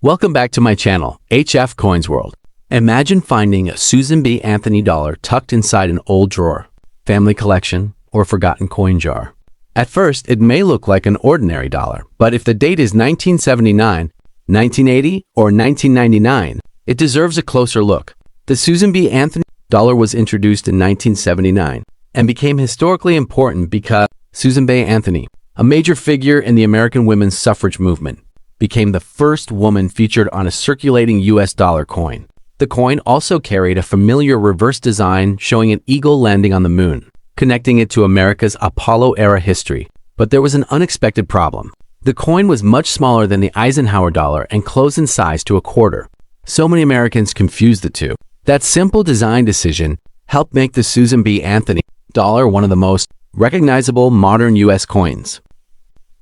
Welcome back to my channel, HF Coins World. Imagine finding a Susan B. Anthony dollar tucked inside an old drawer, family collection, or forgotten coin jar. At first, it may look like an ordinary dollar, but if the date is 1979, 1980, or 1999, it deserves a closer look. The Susan B. Anthony dollar was introduced in 1979 and became historically important because Susan B. Anthony, a major figure in the American women's suffrage movement, became the first woman featured on a circulating US dollar coin. The coin also carried a familiar reverse design showing an eagle landing on the moon, connecting it to America's Apollo-era history. But there was an unexpected problem. The coin was much smaller than the Eisenhower dollar and close in size to a quarter. So many Americans confused the two. That simple design decision helped make the Susan B. Anthony dollar one of the most recognizable modern US coins.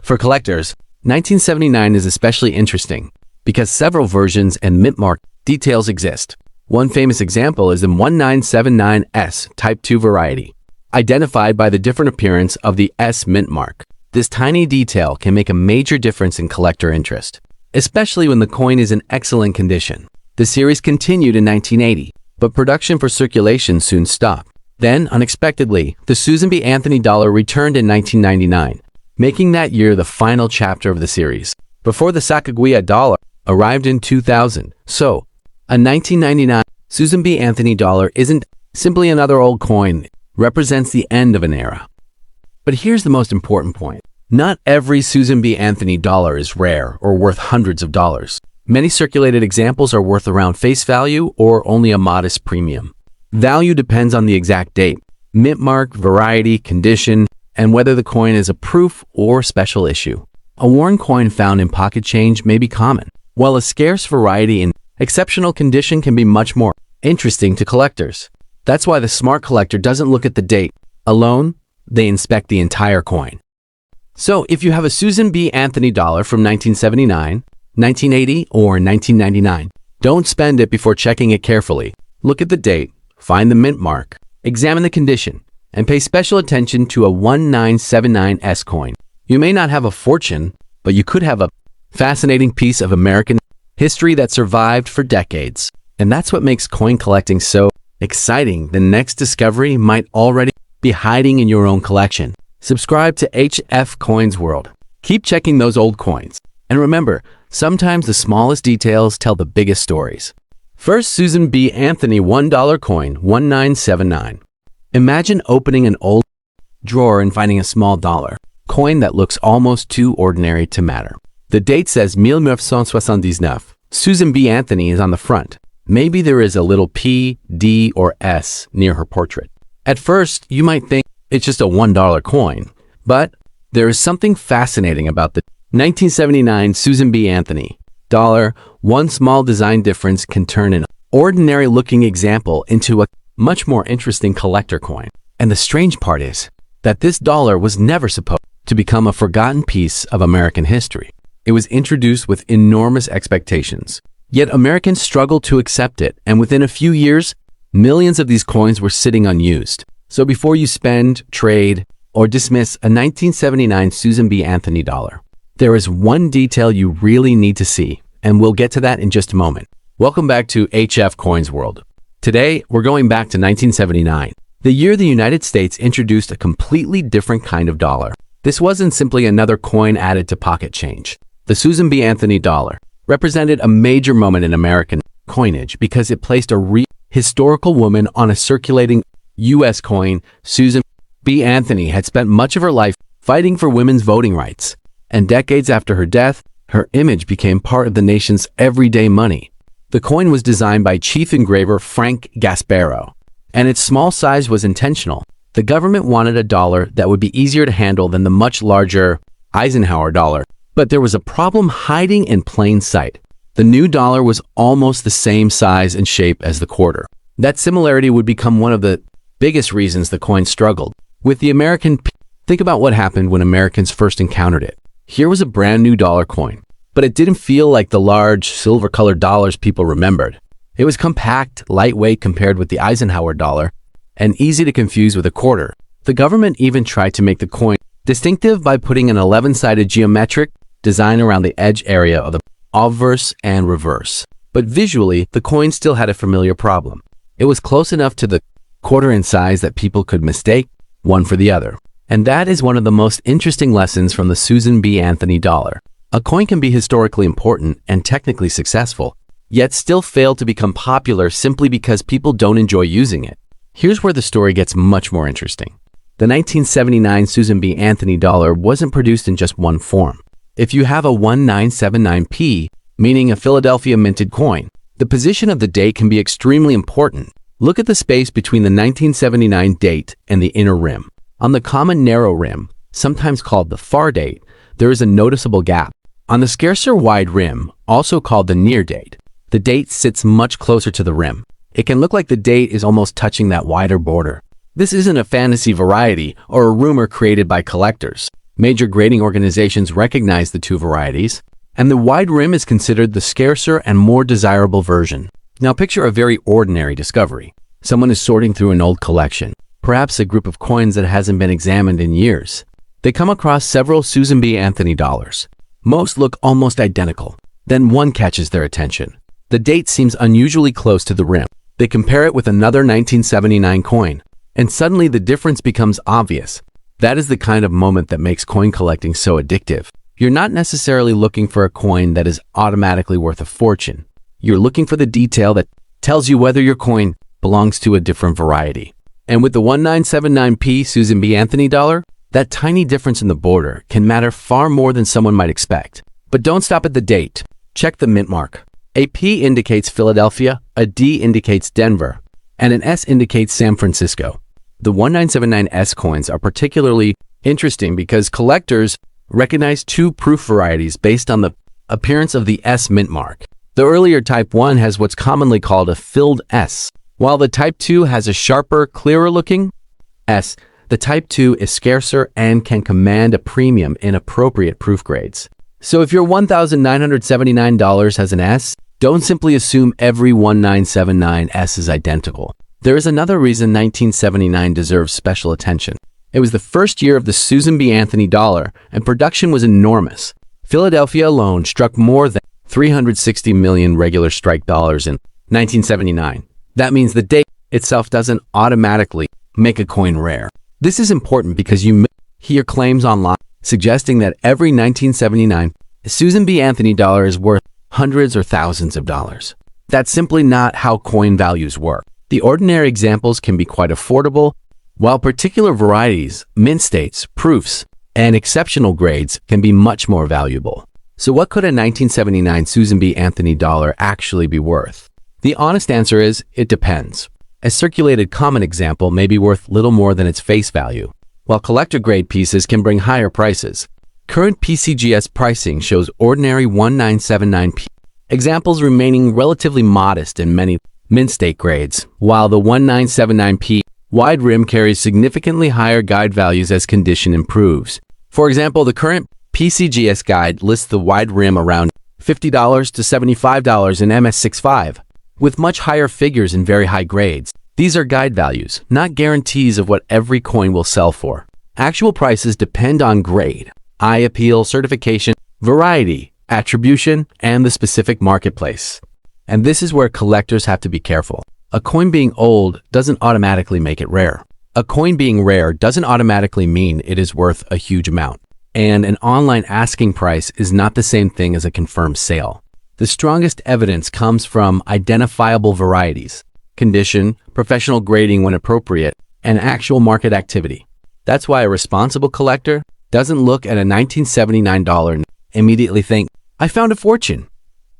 For collectors, 1979 is especially interesting because several versions and mint mark details exist. One famous example is the 1979S Type 2 variety, identified by the different appearance of the S mint mark. This tiny detail can make a major difference in collector interest, especially when the coin is in excellent condition. The series continued in 1980, but production for circulation soon stopped. Then, unexpectedly, the Susan B. Anthony dollar returned in 1999, making that year the final chapter of the series, before the Sacagawea dollar arrived in 2000. So, a 1999 Susan B. Anthony dollar isn't simply another old coin, it represents the end of an era. But here's the most important point. Not every Susan B. Anthony dollar is rare or worth hundreds of dollars. Many circulated examples are worth around face value or only a modest premium. Value depends on the exact date, mint mark, variety, condition, and whether the coin is a proof or special issue. A worn coin found in pocket change may be common, while a scarce variety in exceptional condition can be much more interesting to collectors. That's why the smart collector doesn't look at the date alone, they inspect the entire coin. So if you have a Susan B. Anthony dollar from 1979, 1980, or 1999, don't spend it before checking it carefully. Look at the date, find the mint mark, examine the condition, and pay special attention to a 1979S coin. You may not have a fortune, but you could have a fascinating piece of American history that survived for decades. And that's what makes coin collecting so exciting. The next discovery might already be hiding in your own collection. Subscribe to HF Coins World. Keep checking those old coins. And remember, sometimes the smallest details tell the biggest stories. First, Susan B. Anthony $1 coin, 1979. Imagine opening an old drawer and finding a small dollar coin that looks almost too ordinary to matter. The date says 1979. Susan B. Anthony is on the front. Maybe there is a little P, D, or S near her portrait. At first, you might think it's just a $1 coin, but there is something fascinating about the 1979 Susan B. Anthony dollar. One small design difference can turn an ordinary-looking example into a much more interesting collector coin. And the strange part is that this dollar was never supposed to become a forgotten piece of American history. It was introduced with enormous expectations. Yet Americans struggled to accept it, and within a few years, millions of these coins were sitting unused. So before you spend, trade, or dismiss a 1979 Susan B. Anthony dollar, there is one detail you really need to see, and we'll get to that in just a moment. Welcome back to HF Coins World. Today, we're going back to 1979, the year the United States introduced a completely different kind of dollar. This wasn't simply another coin added to pocket change. The Susan B. Anthony dollar represented a major moment in American coinage because it placed a historical woman on a circulating U.S. coin. Susan B. Anthony had spent much of her life fighting for women's voting rights, and decades after her death, her image became part of the nation's everyday money. The coin was designed by chief engraver Frank Gasparro, and its small size was intentional. The government wanted a dollar that would be easier to handle than the much larger Eisenhower dollar, but there was a problem hiding in plain sight. The new dollar was almost the same size and shape as the quarter. That similarity would become one of the biggest reasons the coin struggled. With the American, think about what happened when Americans first encountered it. Here was a brand new dollar coin, but it didn't feel like the large silver-colored dollars people remembered. It was compact, lightweight compared with the Eisenhower dollar, and easy to confuse with a quarter. The government even tried to make the coin distinctive by putting an 11-sided geometric design around the edge area of the obverse and reverse. But visually, the coin still had a familiar problem. It was close enough to the quarter in size that people could mistake one for the other. And that is one of the most interesting lessons from the Susan B. Anthony dollar. A coin can be historically important and technically successful, yet still fail to become popular simply because people don't enjoy using it. Here's where the story gets much more interesting. The 1979 Susan B. Anthony dollar wasn't produced in just one form. If you have a 1979p, meaning a Philadelphia minted coin, the position of the date can be extremely important. Look at the space between the 1979 date and the inner rim. On the common narrow rim, sometimes called the far date, there is a noticeable gap. On the scarcer wide rim, also called the near date, the date sits much closer to the rim. It can look like the date is almost touching that wider border. This isn't a fantasy variety or a rumor created by collectors. Major grading organizations recognize the two varieties, and the wide rim is considered the scarcer and more desirable version. Now picture a very ordinary discovery. Someone is sorting through an old collection, perhaps a group of coins that hasn't been examined in years. They come across several Susan B. Anthony dollars. Most look almost identical. Then one catches their attention. The date seems unusually close to the rim. They compare it with another 1979 coin, and suddenly the difference becomes obvious. That is the kind of moment that makes coin collecting so addictive. You're not necessarily looking for a coin that is automatically worth a fortune. You're looking for the detail that tells you whether your coin belongs to a different variety. And with the 1979p Susan B. Anthony dollar, that tiny difference in the border can matter far more than someone might expect. But don't stop at the date. Check the mint mark. A P indicates Philadelphia, a D indicates Denver, and an S indicates San Francisco. The 1979S coins are particularly interesting because collectors recognize two proof varieties based on the appearance of the S mint mark. The earlier Type 1 has what's commonly called a filled S, while the Type 2 has a sharper, clearer-looking S. The Type 2 is scarcer and can command a premium in appropriate proof grades. So if your $1,979 has an S, don't simply assume every 1979S is identical. There is another reason 1979 deserves special attention. It was the first year of the Susan B. Anthony dollar, and production was enormous. Philadelphia alone struck more than 360 million regular strike dollars in 1979. That means the date itself doesn't automatically make a coin rare. This is important because you may hear claims online suggesting that every 1979 Susan B. Anthony dollar is worth hundreds or thousands of dollars. That's simply not how coin values work. The ordinary examples can be quite affordable, while particular varieties, mint states, proofs, and exceptional grades can be much more valuable. So what could a 1979 Susan B. Anthony dollar actually be worth? The honest answer is, it depends. A circulated common example may be worth little more than its face value, while collector-grade pieces can bring higher prices. Current PCGS pricing shows ordinary 1979p examples remaining relatively modest in many mint state grades, while the 1979p wide rim carries significantly higher guide values as condition improves. For example, the current PCGS guide lists the wide rim around $50 to $75 in MS65, with much higher figures in very high grades. These are guide values, not guarantees of what every coin will sell for. Actual prices depend on grade, eye appeal, certification, variety, attribution, and the specific marketplace. And this is where collectors have to be careful. A coin being old doesn't automatically make it rare. A coin being rare doesn't automatically mean it is worth a huge amount. And an online asking price is not the same thing as a confirmed sale. The strongest evidence comes from identifiable varieties, condition, professional grading when appropriate, and actual market activity. That's why a responsible collector doesn't look at a $1979 and immediately think, I found a fortune.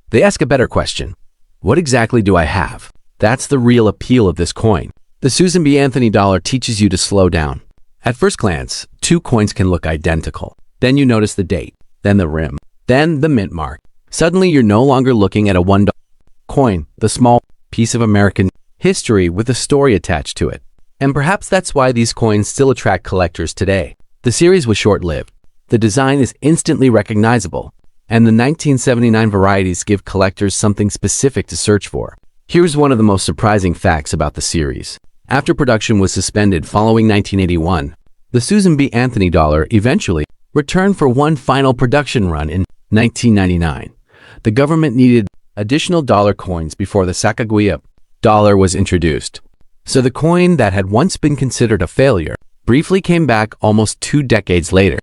They ask a better question. What exactly do I have? That's the real appeal of this coin. The Susan B. Anthony dollar teaches you to slow down. At first glance, two coins can look identical. Then you notice the date, then the rim, then the mint mark. Suddenly, you're no longer looking at a $1 coin, the small piece of American history with a story attached to it. And perhaps that's why these coins still attract collectors today. The series was short-lived. The design is instantly recognizable, and the 1979 varieties give collectors something specific to search for. Here's one of the most surprising facts about the series. After production was suspended following 1981, the Susan B. Anthony dollar eventually returned for one final production run in 1999. the government needed additional dollar coins before the Sacagawea dollar was introduced. So the coin that had once been considered a failure briefly came back almost 2 decades later.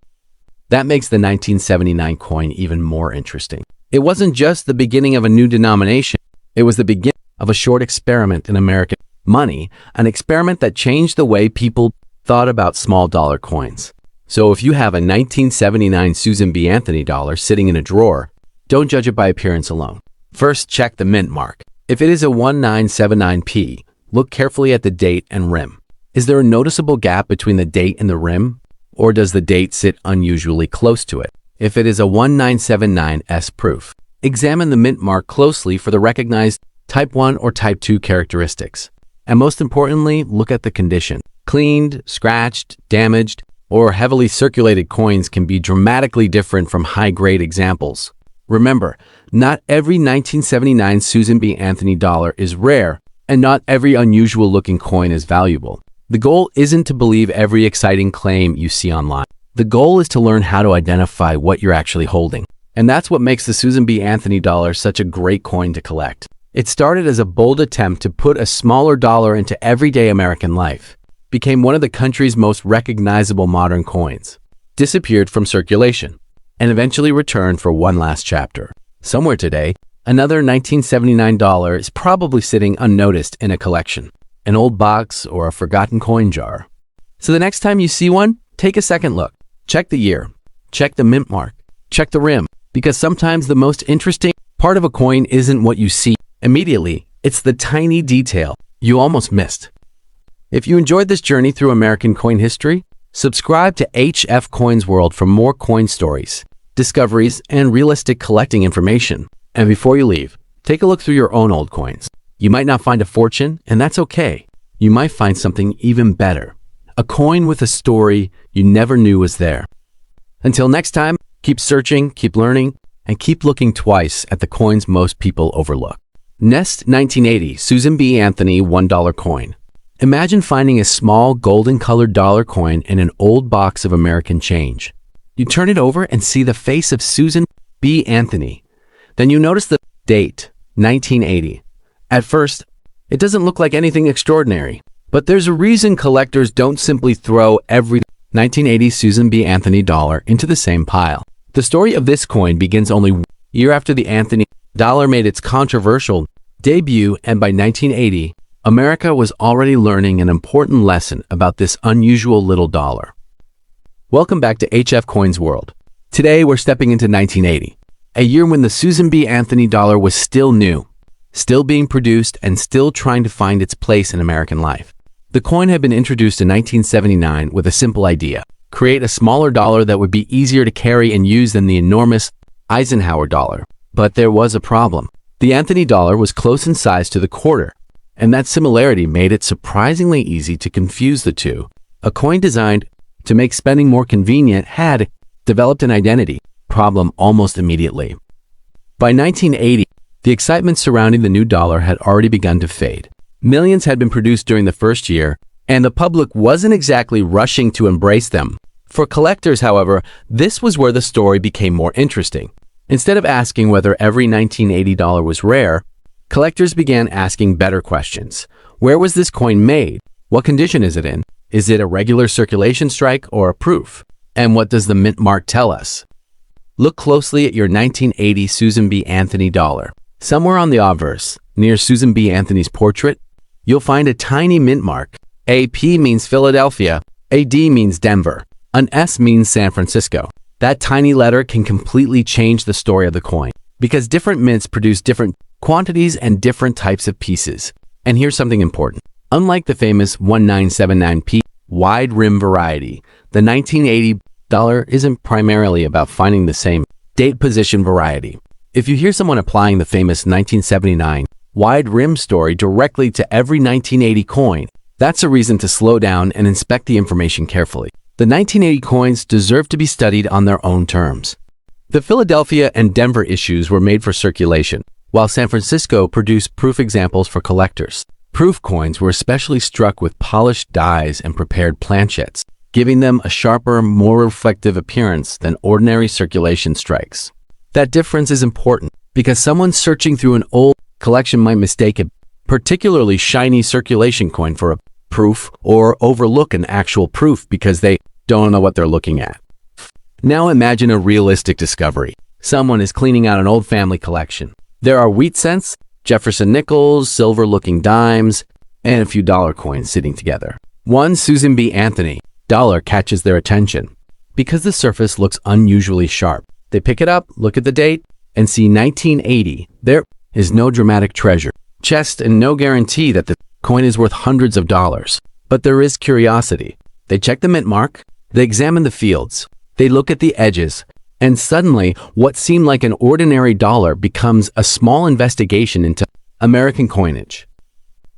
That makes the 1979 coin even more interesting. It wasn't just the beginning of a new denomination, it was the beginning of a short experiment in American money, an experiment that changed the way people thought about small dollar coins. So if you have a 1979 Susan B. Anthony dollar sitting in a drawer, don't judge it by appearance alone. First, check the mint mark. If it is a 1979p, look carefully at the date and rim. Is there a noticeable gap between the date and the rim? Or does the date sit unusually close to it? If it is a 1979S proof, examine the mint mark closely for the recognized Type 1 or Type 2 characteristics. And most importantly, look at the condition. Cleaned, scratched, damaged, or heavily circulated coins can be dramatically different from high-grade examples. Remember, not every 1979 Susan B. Anthony dollar is rare, and not every unusual-looking coin is valuable. The goal isn't to believe every exciting claim you see online. The goal is to learn how to identify what you're actually holding. And that's what makes the Susan B. Anthony dollar such a great coin to collect. It started as a bold attempt to put a smaller dollar into everyday American life, became one of the country's most recognizable modern coins, disappeared from circulation, and eventually returned for one last chapter. Somewhere today, another 1979 dollar is probably sitting unnoticed in a collection, an old box or a forgotten coin jar. So the next time you see one, take a second look. Check the year, check the mint mark, check the rim, because sometimes the most interesting part of a coin isn't what you see immediately, it's the tiny detail you almost missed. If you enjoyed this journey through American coin history, subscribe to HF Coins World for more coin stories, discoveries, and realistic collecting information. And before you leave, take a look through your own old coins. You might not find a fortune, and that's okay. You might find something even better. A coin with a story you never knew was there. Until next time, keep searching, keep learning, and keep looking twice at the coins most people overlook. Nest 1980 Susan B. Anthony $1 coin. Imagine finding a small golden-colored dollar coin in an old box of American change. You turn it over and see the face of Susan B. Anthony. Then you notice the date, 1980. At first, it doesn't look like anything extraordinary, but there's a reason collectors don't simply throw every 1980 Susan B. Anthony dollar into the same pile. The story of this coin begins only 1 year after the Anthony dollar made its controversial debut, and by 1980, America was already learning an important lesson about this unusual little dollar. Welcome back to HF Coins World. Today, we're stepping into 1980, a year when the Susan B. Anthony dollar was still new, still being produced, and still trying to find its place in American life. The coin had been introduced in 1979 with a simple idea: create a smaller dollar that would be easier to carry and use than the enormous Eisenhower dollar. But there was a problem. The Anthony dollar was close in size to the quarter, and that similarity made it surprisingly easy to confuse the two. A coin designed to make spending more convenient had developed an identity problem almost immediately. By 1980, the excitement surrounding the new dollar had already begun to fade. Millions had been produced during the first year, and the public wasn't exactly rushing to embrace them. For collectors, however, this was where the story became more interesting. Instead of asking whether every 1980 dollar was rare, collectors began asking better questions. Where was this coin made? What condition is it in? Is it a regular circulation strike or a proof? And what does the mint mark tell us? Look closely at your 1980 Susan B. Anthony dollar. Somewhere on the obverse, near Susan B. Anthony's portrait, you'll find a tiny mint mark. A P means Philadelphia, a D means Denver, an S means San Francisco. That tiny letter can completely change the story of the coin, because different mints produce different quantities and different types of pieces. And here's something important. Unlike the famous 1979p wide rim variety, the 1980 dollar isn't primarily about finding the same date position variety. If you hear someone applying the famous 1979 wide rim story directly to every 1980 coin, that's a reason to slow down and inspect the information carefully. The 1980 coins deserve to be studied on their own terms. The Philadelphia and Denver issues were made for circulation, while San Francisco produced proof examples for collectors. Proof coins were especially struck with polished dies and prepared planchettes, giving them a sharper, more reflective appearance than ordinary circulation strikes. That difference is important because someone searching through an old collection might mistake a particularly shiny circulation coin for a proof or overlook an actual proof because they don't know what they're looking at. Now imagine a realistic discovery. Someone is cleaning out an old family collection. There are wheat cents, Jefferson nickels, silver-looking dimes, and a few dollar coins sitting together. One Susan B. Anthony dollar catches their attention because the surface looks unusually sharp. They pick it up, look at the date, and see 1980. There is no dramatic treasure chest and no guarantee that the coin is worth hundreds of dollars. But there is curiosity. They check the mint mark, they examine the fields, they look at the edges, and suddenly what seemed like an ordinary dollar becomes a small investigation into American coinage.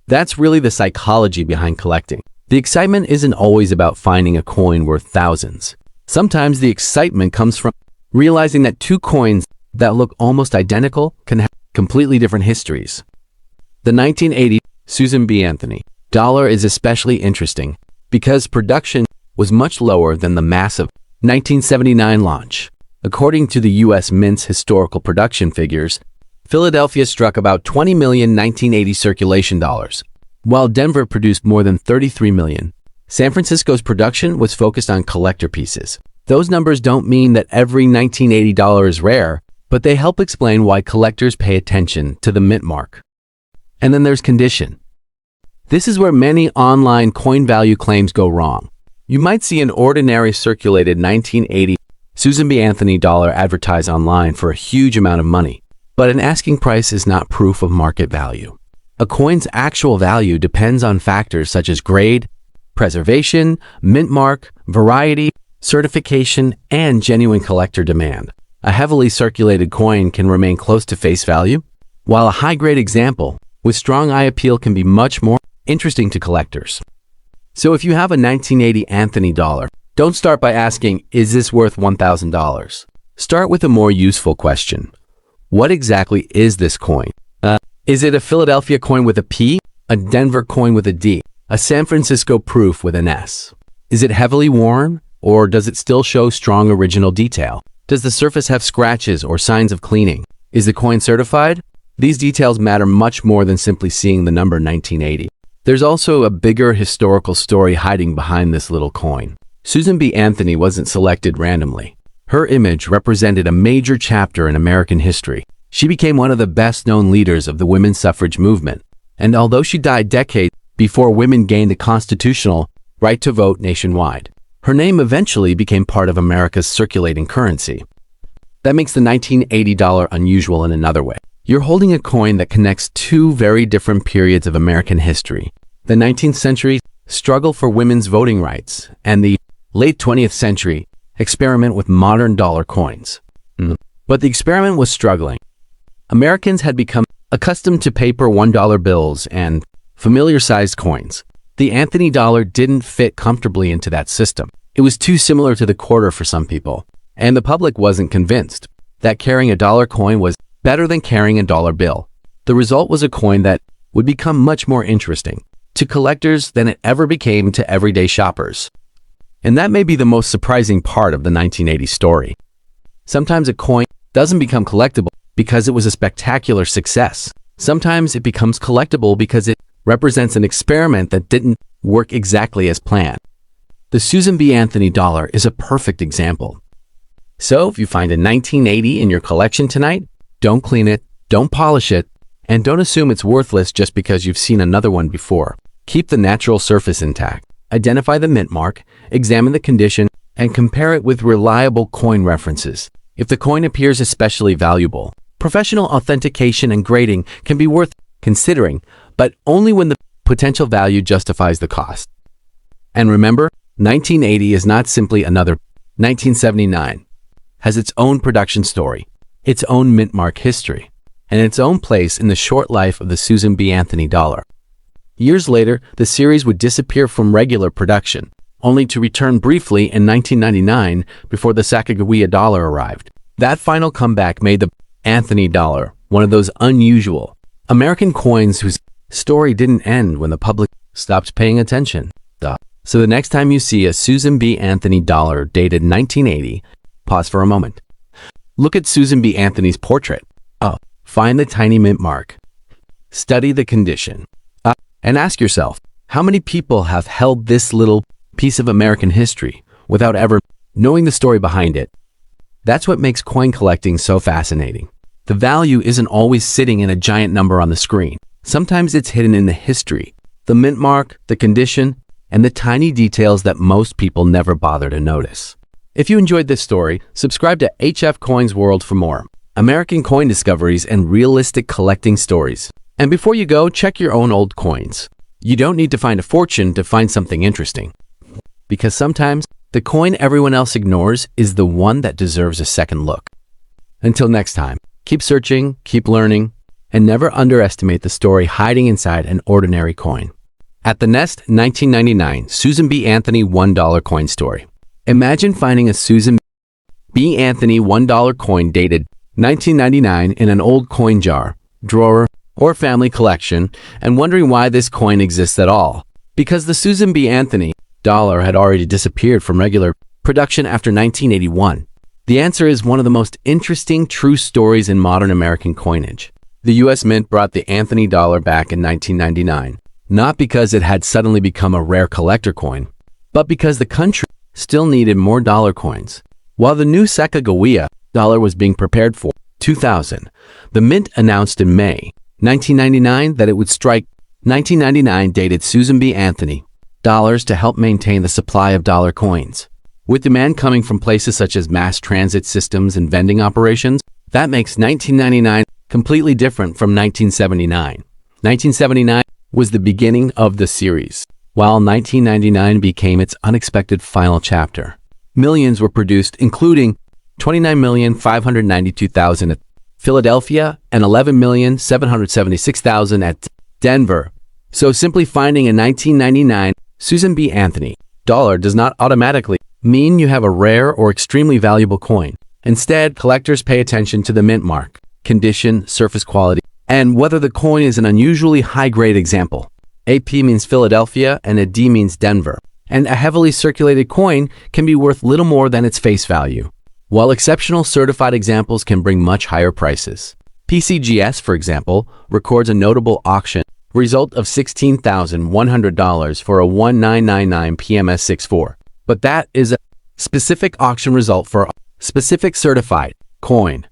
That's really the psychology behind collecting. The excitement isn't always about finding a coin worth thousands. Sometimes the excitement comes from realizing that two coins that look almost identical can have completely different histories. The 1980 Susan B. Anthony dollar is especially interesting because production was much lower than the massive 1979 launch. According to the U.S. Mint's historical production figures, Philadelphia struck about 20 million 1980 circulation dollars, while Denver produced more than 33 million. San Francisco's production was focused on collector pieces. Those numbers don't mean that every 1980 dollar is rare, but they help explain why collectors pay attention to the mint mark. And then there's condition. This is where many online coin value claims go wrong. You might see an ordinary circulated 1980 Susan B. Anthony dollar advertised online for a huge amount of money, but an asking price is not proof of market value. A coin's actual value depends on factors such as grade, preservation, mint mark, variety, certification, and genuine collector demand. A heavily circulated coin can remain close to face value, while a high-grade example with strong eye appeal can be much more interesting to collectors. So if you have a 1980 Anthony dollar, don't start by asking, is this worth $1,000? Start with a more useful question. What exactly is this coin? Is it a Philadelphia coin with a P, a Denver coin with a D, a San Francisco proof with an S? Is it heavily worn, or does it still show strong original detail? Does the surface have scratches or signs of cleaning? Is the coin certified? These details matter much more than simply seeing the number 1980. There's also a bigger historical story hiding behind this little coin. Susan B. Anthony wasn't selected randomly. Her image represented a major chapter in American history. She became one of the best-known leaders of the women's suffrage movement. And although she died decades before women gained the constitutional right to vote nationwide, her name eventually became part of America's circulating currency. That makes the 1980 dollar unusual in another way. You're holding a coin that connects two very different periods of American history: the 19th century struggle for women's voting rights and the late 20th century experiment with modern dollar coins. But the experiment was struggling. Americans had become accustomed to paper $1 bills and familiar-sized coins. The Anthony dollar didn't fit comfortably into that system. It was too similar to the quarter for some people, and the public wasn't convinced that carrying a dollar coin was better than carrying a dollar bill. The result was a coin that would become much more interesting to collectors than it ever became to everyday shoppers. And that may be the most surprising part of the 1980 story. Sometimes a coin doesn't become collectible because it was a spectacular success. Sometimes it becomes collectible because it represents an experiment that didn't work exactly as planned. The Susan B. Anthony dollar is a perfect example. So if you find a 1980 in your collection tonight, don't clean it, don't polish it, and don't assume it's worthless just because you've seen another one before. Keep the natural surface intact. Identify the mint mark, examine the condition, and compare it with reliable coin references. If the coin appears especially valuable, professional authentication and grading can be worth considering, but only when the potential value justifies the cost. And remember, 1980 is not simply another 1979. Has its own production story, its own mint mark history, and its own place in the short life of the Susan B. Anthony dollar. Years later, the series would disappear from regular production, only to return briefly in 1999 before the Sacagawea dollar arrived. That final comeback made the Anthony dollar one of those unusual American coins whose story didn't end when the public stopped paying attention. So the next time you see a Susan B. Anthony dollar dated 1980, pause for a moment. Look at Susan B. Anthony's portrait. Find the tiny mint mark. Study the condition. And ask yourself, how many people have held this little piece of American history without ever knowing the story behind it? That's what makes coin collecting so fascinating. The value isn't always sitting in a giant number on the screen. Sometimes it's hidden in the history, the mint mark, the condition, and the tiny details that most people never bother to notice. If you enjoyed this story, subscribe to HF Coins World for more American coin discoveries and realistic collecting stories. And before you go, check your own old coins. You don't need to find a fortune to find something interesting. Because sometimes, the coin everyone else ignores is the one that deserves a second look. Until next time, keep searching, keep learning, and never underestimate the story hiding inside an ordinary coin. At the Nest 1999 Susan B. Anthony $1 coin story. Imagine finding a Susan B. Anthony $1 coin dated 1999 in an old coin jar, drawer, or family collection, and wondering why this coin exists at all. Because the Susan B. Anthony dollar had already disappeared from regular production after 1981. The answer is one of the most interesting true stories in modern American coinage. The U.S. Mint brought the Anthony dollar back in 1999, not because it had suddenly become a rare collector coin, but because the country still needed more dollar coins. While the new Sacagawea dollar was being prepared for 2000, the Mint announced in May 1999 that it would strike 1999 dated Susan B. Anthony dollars to help maintain the supply of dollar coins. With demand coming from places such as mass transit systems and vending operations, that makes 1999 completely different from 1979. 1979 was the beginning of the series, while 1999 became its unexpected final chapter. Millions were produced, including 29,592,000 at Philadelphia and 11,776,000 at Denver. So simply finding a 1999 Susan B. Anthony dollar does not automatically mean you have a rare or extremely valuable coin. Instead, collectors pay attention to the mint mark, condition, surface quality, and whether the coin is an unusually high-grade example. A P means Philadelphia and a D means Denver, and a heavily circulated coin can be worth little more than its face value, while exceptional certified examples can bring much higher prices. PCGS, for example, records a notable auction result of $16,100 for a 1999 PMS64. But that is a specific auction result for a specific certified coin,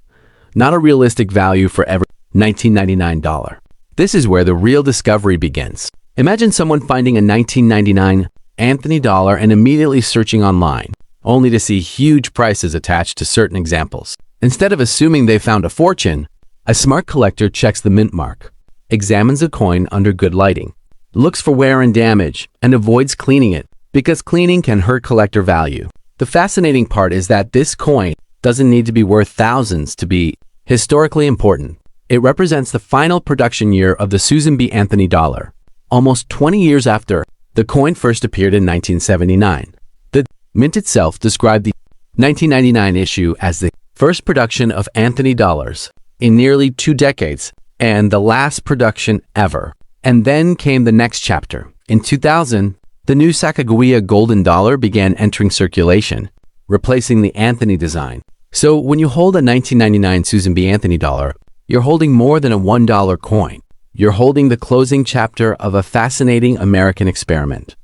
not a realistic value for every 1999 dollar. This is where the real discovery begins. Imagine someone finding a 1999 Anthony dollar and immediately searching online, only to see huge prices attached to certain examples. Instead of assuming they found a fortune, a smart collector checks the mint mark, examines the coin under good lighting, looks for wear and damage, and avoids cleaning it, because cleaning can hurt collector value. The fascinating part is that this coin doesn't need to be worth thousands to be historically important. It represents the final production year of the Susan B. Anthony dollar, almost 20 years after the coin first appeared in 1979. The Mint itself described the 1999 issue as the first production of Anthony dollars in nearly 2 decades and the last production ever. And then came the next chapter. In 2000, the new Sacagawea golden dollar began entering circulation, replacing the Anthony design. So when you hold a 1999 Susan B. Anthony dollar, you're holding more than a $1 coin. You're holding the closing chapter of a fascinating American experiment.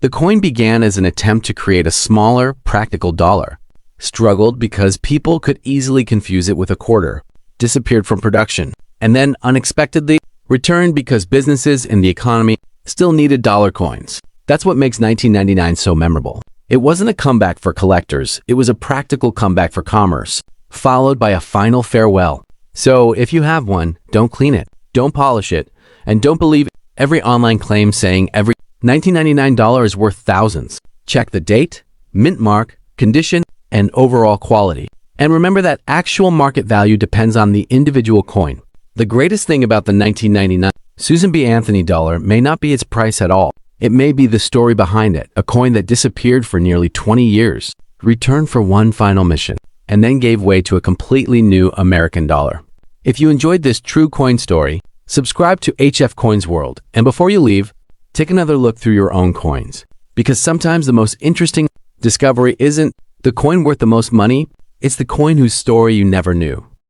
The coin began as an attempt to create a smaller, practical dollar, struggled because people could easily confuse it with a quarter, disappeared from production, and then unexpectedly returned because businesses and the economy still needed dollar coins. That's what makes 1999 so memorable. It wasn't a comeback for collectors, it was a practical comeback for commerce, followed by a final farewell. So if you have one, don't clean it, don't polish it, and don't believe every online claim saying every $1999 is worth thousands. Check the date, mint mark, condition, and overall quality. And remember that actual market value depends on the individual coin. The greatest thing about the 1999 Susan B. Anthony dollar may not be its price at all. It may be the story behind it, a coin that disappeared for nearly 20 years, returned for one final mission, and then gave way to a completely new American dollar. If you enjoyed this true coin story, subscribe to HF Coins World, and before you leave, take another look through your own coins. Because sometimes the most interesting discovery isn't the coin worth the most money, it's the coin whose story you never knew.